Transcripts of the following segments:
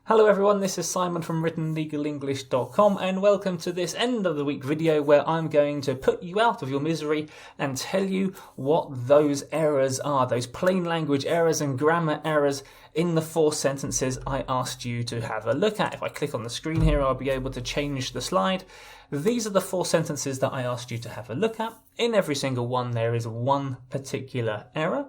Hello everyone, this is Simon from writtenlegalenglish.com and welcome to this end of the week video where I'm going to put you out of your misery and tell you what those errors are, those plain language errors and grammar errors in the 4 sentences I asked you to have a look at. If I click on the screen here, I'll be able to change the slide. These are the 4 sentences that I asked you to have a look at. In every single one there is one particular error.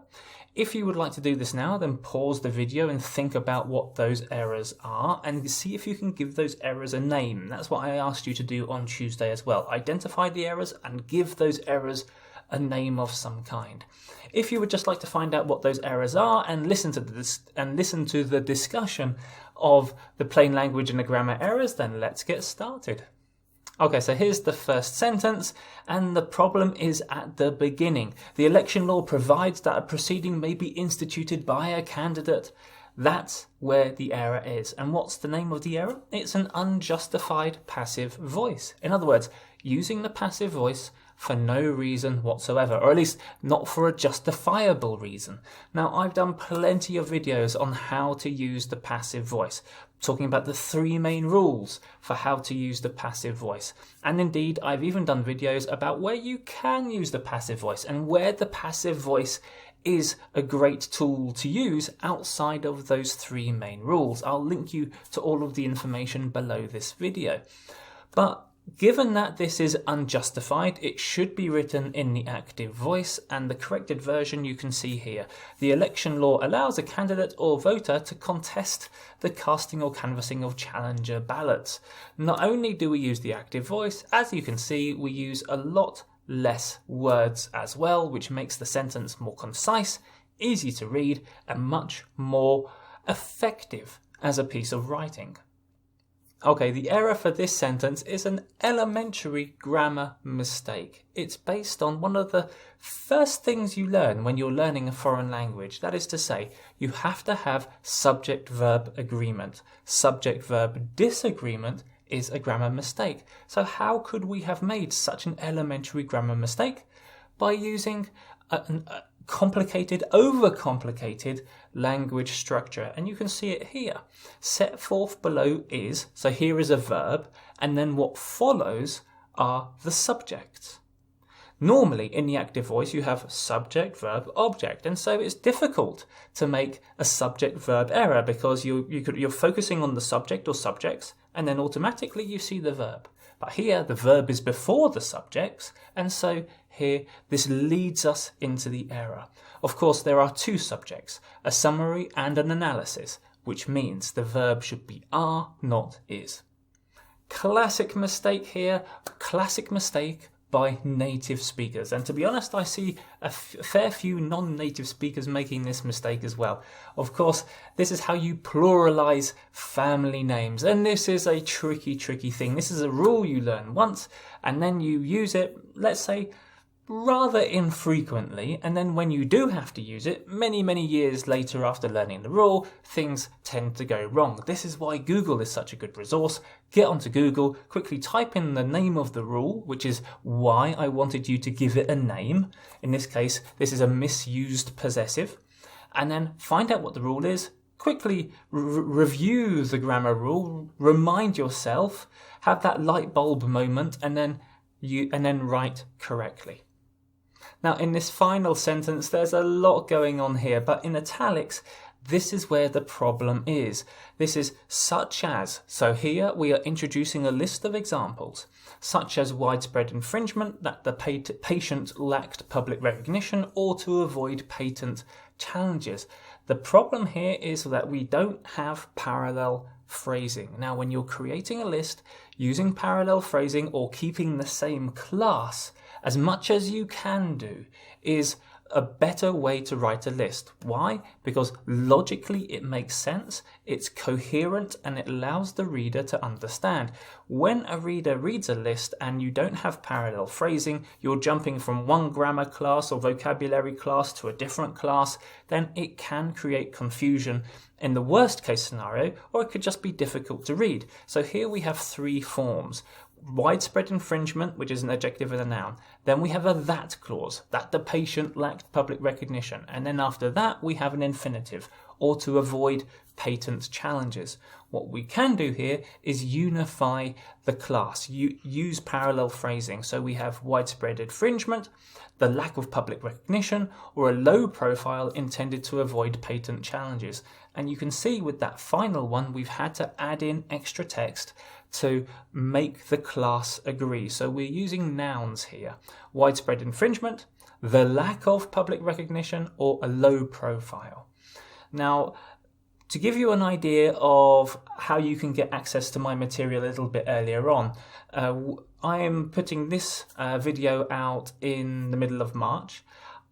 If you would like to do this now, then pause the video and think about what those errors are and see if you can give those errors a name. That's what I asked you to do on Tuesday as well. Identify the errors and give those errors a name of some kind. If you would just like to find out what those errors are and listen to the discussion of the plain language and the grammar errors, then let's get started. Okay, so here's the first sentence, and the problem is at the beginning. The election law provides that a proceeding may be instituted by a candidate. That's where the error is. And what's the name of the error? It's an unjustified passive voice. In other words, using the passive voice for no reason whatsoever, or at least not for a justifiable reason. Now, I've done plenty of videos on how to use the passive voice, talking about the 3 main rules for how to use the passive voice. And indeed, I've even done videos about where you can use the passive voice and where the passive voice is a great tool to use outside of those 3 main rules. I'll link you to all of the information below this video. But given that this is unjustified, it should be written in the active voice, and the corrected version you can see here. The election law allows a candidate or voter to contest the casting or canvassing of challenger ballots. Not only do we use the active voice, as you can see, we use a lot less words as well, which makes the sentence more concise, easy to read, and much more effective as a piece of writing. Okay, the error for this sentence is an elementary grammar mistake. It's based on one of the first things you learn when you're learning a foreign language. That is to say, you have to have subject-verb agreement. Subject-verb disagreement is a grammar mistake. So how could we have made such an elementary grammar mistake? By using a complicated, overcomplicated language structure, and you can see it here. Set forth below is, so here is a verb, and then what follows are the subjects. Normally in the active voice you have subject, verb, object, and so it's difficult to make a subject-verb error because you're focusing on the subject or subjects, and then automatically you see the verb. But here the verb is before the subjects, and so here this leads us into the error. Of course, there are 2 subjects, a summary and an analysis, which means the verb should be are, not is. Classic mistake here, classic mistake by native speakers. And to be honest, I see a fair few non-native speakers making this mistake as well. Of course, this is how you pluralize family names. And this is a tricky thing. This is a rule you learn once, and then you use it, let's say, rather infrequently, and then when you do have to use it, many years later after learning the rule, things tend to go wrong. This is why Google is such a good resource. Get onto Google, quickly type in the name of the rule, which is why I wanted you to give it a name. In this case, this is a misused possessive. And then find out what the rule is, quickly review the grammar rule, remind yourself, have that light bulb moment, and then write correctly. Now, in this final sentence, there's a lot going on here, but in italics, this is where the problem is. This is such as. So here we are introducing a list of examples, such as widespread infringement, that the patient lacked public recognition, or to avoid patent challenges. The problem here is that we don't have parallel phrasing. Now, when you're creating a list, using parallel phrasing or keeping the same class as much as you can do is a better way to write a list. Why? Because logically it makes sense, it's coherent, and it allows the reader to understand. When a reader reads a list and you don't have parallel phrasing, you're jumping from one grammar class or vocabulary class to a different class, then it can create confusion in the worst case scenario, or it could just be difficult to read. So here we have 3 forms. Widespread infringement, which is an adjective and a noun. Then we have a that clause, that the patient lacked public recognition. And then after that, we have an infinitive, or to avoid patent challenges. What we can do here is unify the class, use parallel phrasing. So we have widespread infringement, the lack of public recognition, or a low profile intended to avoid patent challenges. And you can see with that final one, we've had to add in extra text to make the class agree. So we're using nouns here. Widespread infringement, the lack of public recognition, or a low profile. Now, to give you an idea of how you can get access to my material a little bit earlier on, I am putting this video out in the middle of March.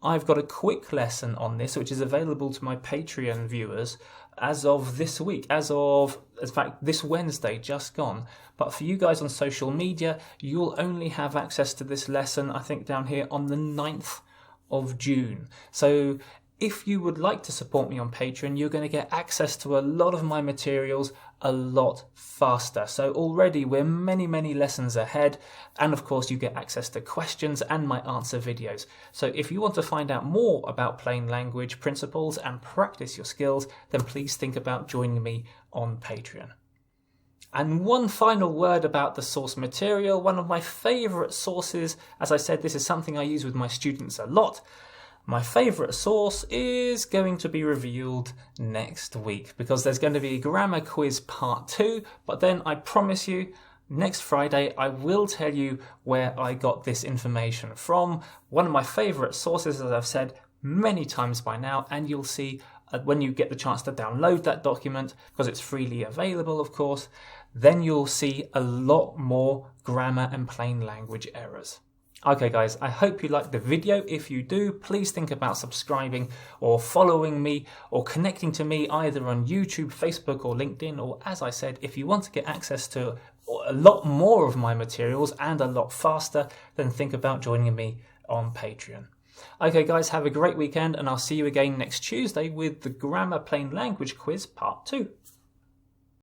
I've got a quick lesson on this, which is available to my Patreon viewers as of this week, in fact, this Wednesday, just gone. But for you guys on social media, you'll only have access to this lesson, I think, down here on the 9th of June. So if you would like to support me on Patreon, you're going to get access to a lot of my materials a lot faster. So already we're many, many lessons ahead. And of course, you get access to questions and my answer videos. So if you want to find out more about plain language principles and practice your skills, then please think about joining me on Patreon. And one final word about the source material. One of my favorite sources, as I said, this is something I use with my students a lot. My favourite source is going to be revealed next week because there's going to be a grammar quiz part 2, but then I promise you next Friday I will tell you where I got this information from. One of my favourite sources, as I've said many times by now, and you'll see when you get the chance to download that document, because it's freely available of course, then you'll see a lot more grammar and plain language errors. Okay guys, I hope you liked the video. If you do, please think about subscribing or following me or connecting to me either on YouTube, Facebook or LinkedIn. Or as I said, if you want to get access to a lot more of my materials and a lot faster, then think about joining me on Patreon. Okay guys, have a great weekend and I'll see you again next Tuesday with the Grammar Plain Language Quiz Part 2.